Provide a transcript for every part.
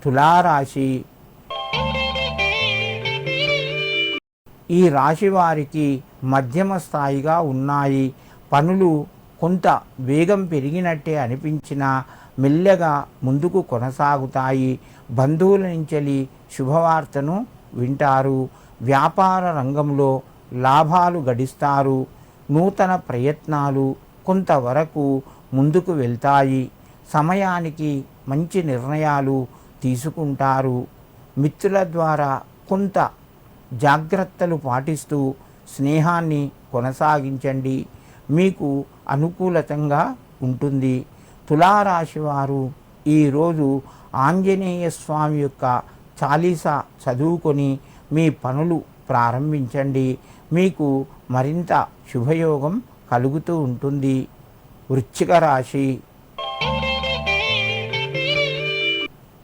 తులారాశి. ఈ రాశి వారికి మధ్యమ స్థాయిగా ఉన్నాయి. పనులు కొంత వేగం పెరిగినట్టే అనిపించినా మెల్లగా ముందుకు కొనసాగుతాయి. బంధువుల నుంచి శుభవార్తను వింటారు. వ్యాపార రంగంలో లాభాలు గడిస్తారు. నూతన ప్రయత్నాలు కొంతవరకు ముందుకు వెళ్తాయి. సమయానికి మంచి నిర్ణయాలు తీసుకుంటారు. మిత్రుల ద్వారా కొంత జాగ్రత్తలు పాటిస్తూ స్నేహాన్ని కొనసాగించండి. మీకు అనుకూలతంగా ఉంటుంది. తులారాశి వారు ఈరోజు ఆంజనేయ స్వామి యొక్క చాలీసా చదువుకొని మీ పనులు ప్రారంభించండి. మీకు మరింత శుభయోగం కలుగుతూ ఉంటుంది. వృశ్చిక రాశి.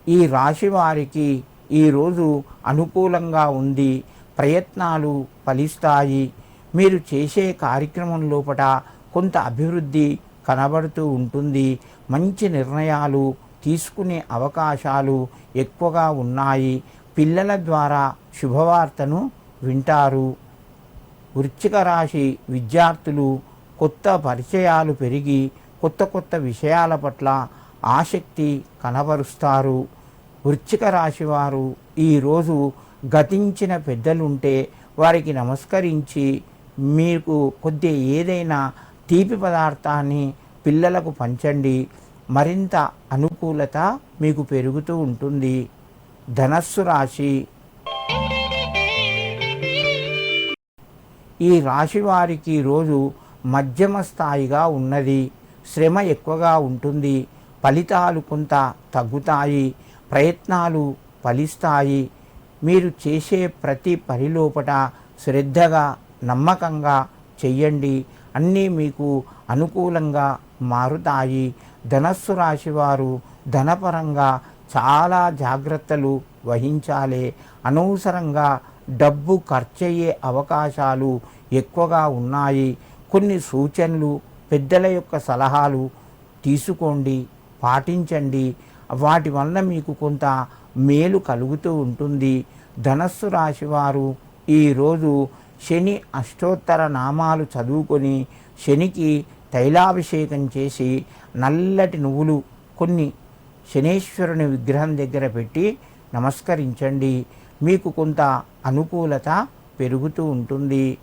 ఈ రాశి వారికి ఈరోజు అనుకూలంగా ఉంది. ప్రయత్నాలు ఫలిస్తాయి. మీరు చేసే కార్యక్రమం లోపల కొంత అభివృద్ధి కనబడుతూ ఉంటుంది. మంచి నిర్ణయాలు తీసుకునే అవకాశాలు ఎక్కువగా ఉన్నాయి. పిల్లల ద్వారా శుభవార్తను వింటారు. వృశ్చిక రాశి విద్యార్థులు కొత్త పరిచయాలు పెరిగి కొత్త విషయాల పట్ల ఆసక్తి కనబరుస్తారు. వృశ్చిక రాశి వారు ఈరోజు గతించిన పెద్దలుంటే వారికి నమస్కరించి మీకు కొద్ది ఏదైనా తీపి పదార్థాన్ని పిల్లలకు పంచండి. మరింత అనుకూలత మీకు పెరుగుతూ ఉంటుంది. ధనస్సు రాశి. ఈ రాశి వారికి రోజు మధ్యమ స్థాయిగా ఉన్నది. శ్రమ ఎక్కువగా ఉంటుంది. ఫలితాలు కొంత తగ్గుతాయి. ప్రయత్నాలు ఫలిస్తాయి. మీరు చేసే ప్రతి పని లోపల శ్రద్ధగా నమ్మకంగా చెయ్యండి. అన్నీ మీకు అనుకూలంగా మారుతాయి. ధనస్సు రాశి వారు ధనపరంగా చాలా జాగ్రత్తలు వహించాలి. అనవసరంగా డబ్బు ఖర్చయ్యే అవకాశాలు ఎక్కువగా ఉన్నాయి. కొన్ని సూచనలు పెద్దల యొక్క సలహాలు తీసుకోండి, పాటించండి. వాటి వల్ల మీకు కొంత మేలు కలుగుతూ ఉంటుంది. ధనస్సు రాశి వారు ఈరోజు శని అష్టోత్తర నామాలు చదువుకొని శనికి తైలాభిషేకం చేసి నల్లటి నువ్వులు కొన్ని శనేశ్వరుని విగ్రహం దగ్గర పెట్టి నమస్కరించండి. మీకు కొంత అనుకూలత పెరుగుతూ ఉంటుంది.